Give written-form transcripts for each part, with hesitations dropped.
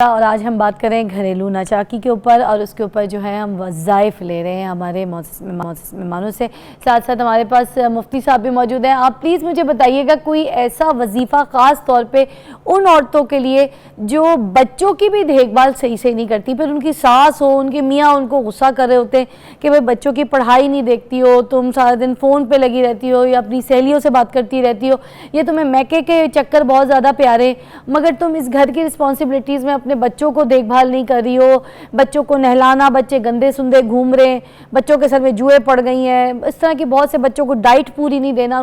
اور آج ہم بات کریں گھریلو ناچاکی کے اوپر اور اس کے اوپر جو ہے ہم وظائف لے رہے ہیں ہمارے مہمانوں سے۔ ساتھ ساتھ ہمارے پاس مفتی صاحب بھی موجود ہیں۔ آپ پلیز مجھے بتائیے گا کوئی ایسا وظیفہ خاص طور پہ ان عورتوں کے لیے جو بچوں کی بھی دیکھ بھال صحیح سے نہیں کرتی، پھر ان کی ساس ہو، ان کے میاں ان کو غصہ کر رہے ہوتے ہیں کہ بھئی بچوں کی پڑھائی نہیں دیکھتی ہو، تم سارا دن فون پہ لگی رہتی ہو یا اپنی سہیلیوں سے بات کرتی رہتی ہو، یہ تمہیں میکے کے چکر بہت زیادہ پیارے ہیں مگر تم اس گھر کی رسپانسبلٹیز میں اپنے بچوں کو دیکھ بھال نہیں کر رہی ہو، بچوں کو نہلانا، بچے گندے سندے گھوم رہے ہیں، بچوں کے سر میں جوئیں پڑ گئی ہیں، اس طرح کی بہت سے بچوں کو ڈائٹ پوری نہیں دینا،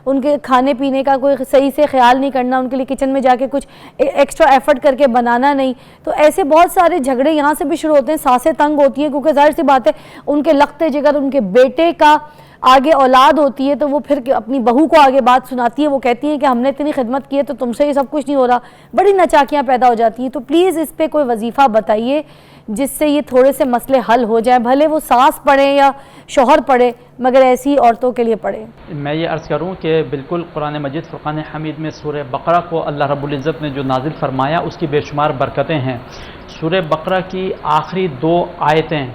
ان کے کھانے پینے کا کوئی صحیح سے خیال نہیں کرنا، ان کے لیے کچن میں جا کے کچھ ایکسٹرا ایفرٹ کر کے بنانا نہیں، تو ایسے بہت سارے جھگڑے یہاں سے بھی شروع ہوتے ہیں۔ سانسیں تنگ ہوتی ہیں کیونکہ ظاہر سی بات ہے ان کے لختے جگر ان کے بیٹے کا آگے اولاد ہوتی ہے تو وہ پھر اپنی بہو کو آگے بات سناتی ہے، وہ کہتی ہے کہ ہم نے اتنی خدمت کی ہے تو تم سے یہ سب کچھ نہیں ہو رہا، بڑی نچاکیاں پیدا ہو جاتی ہیں۔ تو پلیز اس پہ کوئی وظیفہ بتائیے جس سے یہ تھوڑے سے مسئلے حل ہو جائیں، بھلے وہ ساس پڑھیں یا شوہر پڑھے مگر ایسی عورتوں کے لیے پڑھے۔ میں یہ عرض کروں کہ بالکل قرآن مجید فرقان حمید میں سورہ بقرہ کو اللہ رب العزت نے جو نازل فرمایا اس کی بے شمار برکتیں ہیں۔ سورہ بقرہ کی آخری 2 آیتیں،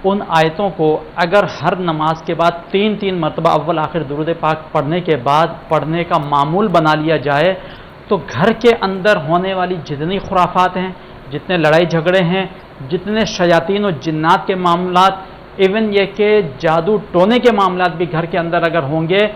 ان آیتوں کو اگر ہر نماز کے بعد 3 مرتبہ اول آخر درود پاک پڑھنے کے بعد پڑھنے کا معمول بنا لیا جائے تو گھر کے اندر ہونے والی جتنی خرافات ہیں، جتنے لڑائی جھگڑے ہیں، جتنے شیاطین و جنات کے معاملات، ایون یہ کہ جادو ٹونے کے معاملات بھی گھر کے اندر اگر ہوں گے،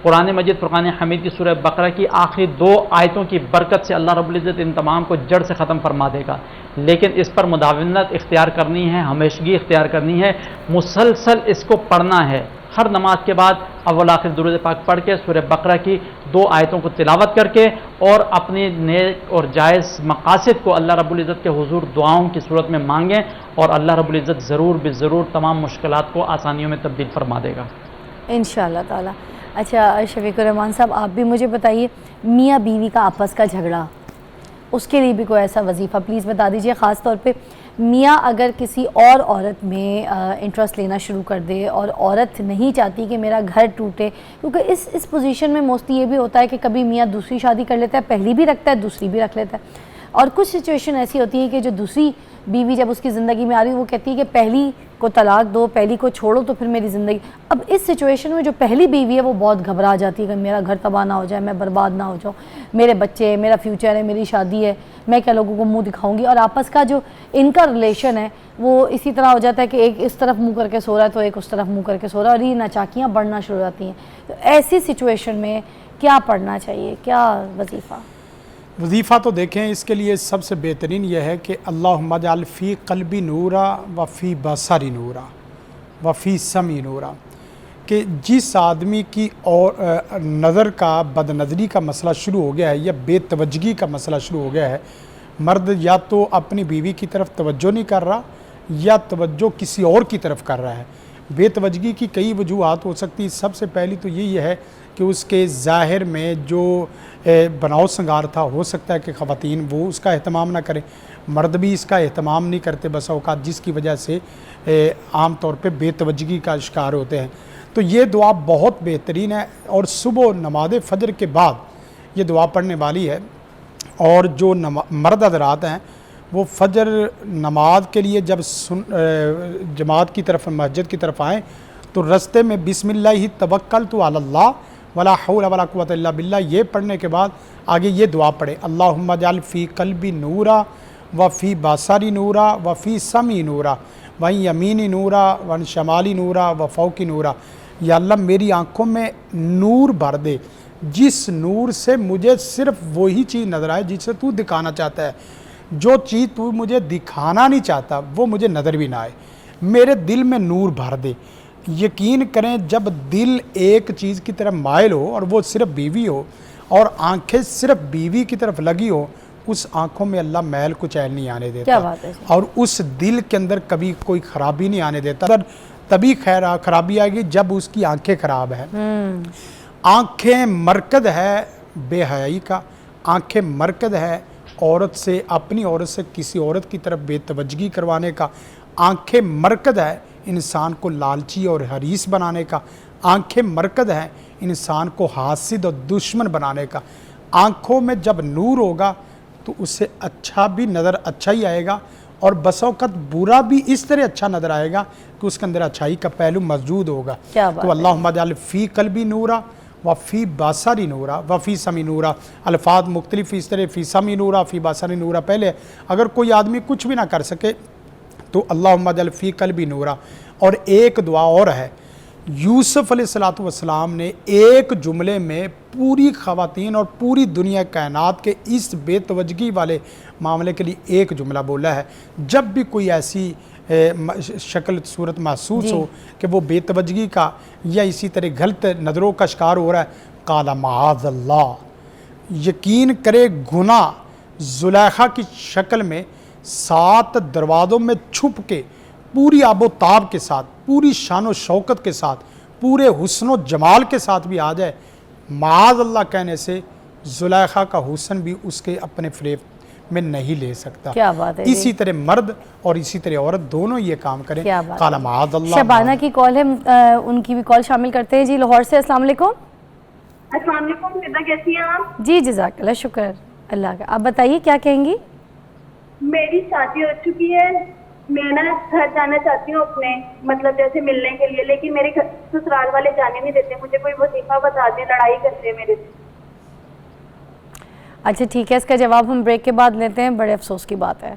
قرآن مجید فرقان حمید کی سورہ بقرہ کی آخری 2 آیتوں کی برکت سے اللہ رب العزت ان تمام کو جڑ سے ختم فرما دے گا۔ لیکن اس پر مداومت اختیار کرنی ہے، ہمیشگی اختیار کرنی ہے، مسلسل اس کو پڑھنا ہے۔ ہر نماز کے بعد اول آخر درود پاک پڑھ کے سورہ بقرہ کی 2 آیتوں کو تلاوت کر کے اور اپنی نیک اور جائز مقاصد کو اللہ رب العزت کے حضور دعاؤں کی صورت میں مانگیں اور اللہ رب العزت ضرور بضرور تمام مشکلات کو آسانیوں میں تبدیل فرما دے گا انشاءاللہ تعالی۔ اچھا شفیق الرحمان صاحب، آپ بھی مجھے بتائیے میاں بیوی کا آپس کا جھگڑا، اس کے لیے بھی کوئی ایسا وظیفہ پلیز بتا دیجئے، خاص طور پہ میاں اگر کسی اور عورت میں انٹرسٹ لینا شروع کر دے اور عورت نہیں چاہتی کہ میرا گھر ٹوٹے، کیونکہ اس پوزیشن میں موسٹلی یہ بھی ہوتا ہے کہ کبھی میاں دوسری شادی کر لیتا ہے، پہلی بھی رکھتا ہے دوسری بھی رکھ لیتا ہے، اور کچھ سچویشن ایسی ہوتی ہے کہ جو دوسری بیوی جب اس کی زندگی میں آ رہی ہے وہ کہتی ہے کہ پہلی کو طلاق دو، پہلی کو چھوڑو تو پھر میری زندگی۔ اب اس سچویشن میں جو پہلی بیوی ہے وہ بہت گھبرا جاتی ہے کہ میرا گھر تباہ نہ ہو جائے، میں برباد نہ ہو جاؤں، میرے بچے، میرا فیوچر ہے، میری شادی ہے، میں کیا لوگوں کو منہ دکھاؤں گی، اور آپس کا جو ان کا ریلیشن ہے وہ اسی طرح ہو جاتا ہے کہ ایک اس طرف منہ کر کے سو رہا ہے تو ایک اس طرف منہ کر کے سو رہا ہے، اور یہ ناچاکیاں بڑھنا شروع ہو جاتی ہیں۔ تو ایسی سچویشن میں کیا پڑھنا چاہیے، کیا وظیفہ تو دیکھیں اس کے لیے سب سے بہترین یہ ہے کہ اللہم اجعل فی قلبی نورا و فی بصری نورا و فی سمعی نورا، کہ جس آدمی کی اور نظر کا بد نظری کا مسئلہ شروع ہو گیا ہے یا بے توجہی کا مسئلہ شروع ہو گیا ہے، مرد یا تو اپنی بیوی کی طرف توجہ نہیں کر رہا یا توجہ کسی اور کی طرف کر رہا ہے۔ بے توجہی کی کئی وجوہات ہو سکتی، سب سے پہلی تو یہی ہے کہ اس کے ظاہر میں جو بناؤ سنگار تھا، ہو سکتا ہے کہ خواتین وہ اس کا اہتمام نہ کریں، مرد بھی اس کا اہتمام نہیں کرتے بسا اوقات، جس کی وجہ سے عام طور پہ بے توجہی کا شکار ہوتے ہیں۔ تو یہ دعا بہت بہترین ہے اور صبح نماز فجر کے بعد یہ دعا پڑھنے والی ہے، اور جو مرد حضرات ہیں وہ فجر نماز کے لیے جب جماعت کی طرف مسجد کی طرف آئیں تو رستے میں بسم اللہ توکلت علی اللہ ولا حول ولا قوۃ الا باللہ یہ پڑھنے کے بعد آگے یہ دعا پڑھے، اللہم اجعل فی قلبی نورا و فی بصری نورا و فی سمعی نورا و عن یمینی نورا و عن شمالی نورا و فوقی نورا، یا اللہ میری آنکھوں میں نور بھر دے، جس نور سے مجھے صرف وہی چیز نظر آئے جسے تو دکھانا چاہتا ہے، جو چیز تو مجھے دکھانا نہیں چاہتا وہ مجھے نظر بھی نہ آئے، میرے دل میں نور بھر دے۔ یقین کریں جب دل ایک چیز کی طرف مائل ہو اور وہ صرف بیوی ہو اور آنکھیں صرف بیوی کی طرف لگی ہو، اس آنکھوں میں اللہ میل کچھ عیل نہیں آنے دیتا، اور اس دل کے اندر کبھی کوئی خرابی نہیں آنے دیتا، تبھی خرابی آئے گی جب اس کی آنکھیں خراب ہیں۔ آنکھیں مرکز ہے بے حیائی کا، آنکھیں مرکز ہے عورت سے، اپنی عورت سے کسی عورت کی طرف بے توجہی کروانے کا، آنکھیں مرکز ہے انسان کو لالچی اور حریص بنانے کا، آنکھیں مرکز ہے انسان کو حاسد اور دشمن بنانے کا۔ آنکھوں میں جب نور ہوگا تو اسے اچھا بھی نظر اچھا ہی آئے گا، اور بسا اوقات برا بھی اس طرح اچھا نظر آئے گا کہ اس کے اندر اچھائی کا پہلو موجود ہوگا۔ تو اللہم اجعل فی قلبی نورا و فی بصری نورا و فی سمی نورا، الفاظ مختلف اس طرح فی سمی نورا فی بصری نورا پہلے، اگر کوئی آدمی کچھ بھی نہ کر سکے تو اللہم اجعل فی قلبی نورا۔ اور ایک دعا اور ہے، یوسف علیہ السلام نے ایک جملے میں پوری خواتین اور پوری دنیا کائنات کے اس بے توجہی والے معاملے کے لیے ایک جملہ بولا ہے۔ جب بھی کوئی ایسی شکل صورت محسوس ہو کہ وہ بے توجہی کا یا اسی طرح غلط نظروں کا شکار ہو رہا ہے، قال معاذ اللہ، یقین کرے گناہ زلیخا کی شکل میں 7 دروازوں میں چھپ کے پوری آب و تاب کے ساتھ، پوری شان و شوکت کے ساتھ، پورے حسن و جمال کے ساتھ بھی آ جائے، معاذ اللہ کہنے سے زلیخا کا حسن بھی اس کے اپنے فریب میں نہیں لے سکتا۔ کیا بات ہے، اسی طرح مرد اور اسی طرح عورت دونوں یہ کام کریں۔ قال معاذ اللہ۔ شبانہ کی کال ہے، ان کی بھی کال شامل کرتے ہیں جی لاہور سے۔ السلام علیکم۔ السلام علیکم، فدا کیسی ہیں آپ؟ جی جزاک اللہ، شکر اللہ کا۔ آپ بتائیے کیا کہیں گی؟ میری شادی ہو چکی ہے، میں نا گھر جانا چاہتی ہوں اپنے، مطلب جیسے ملنے کے لیے، لیکن میرے سسرال والے جانے نہیں دیتے، مجھے کوئی وظیفہ بتا دیں، لڑائی کرتے ہیں میرے سے۔ اچھا ٹھیک ہے، اس کا جواب ہم بریک کے بعد لیتے ہیں، بڑے افسوس کی بات ہے۔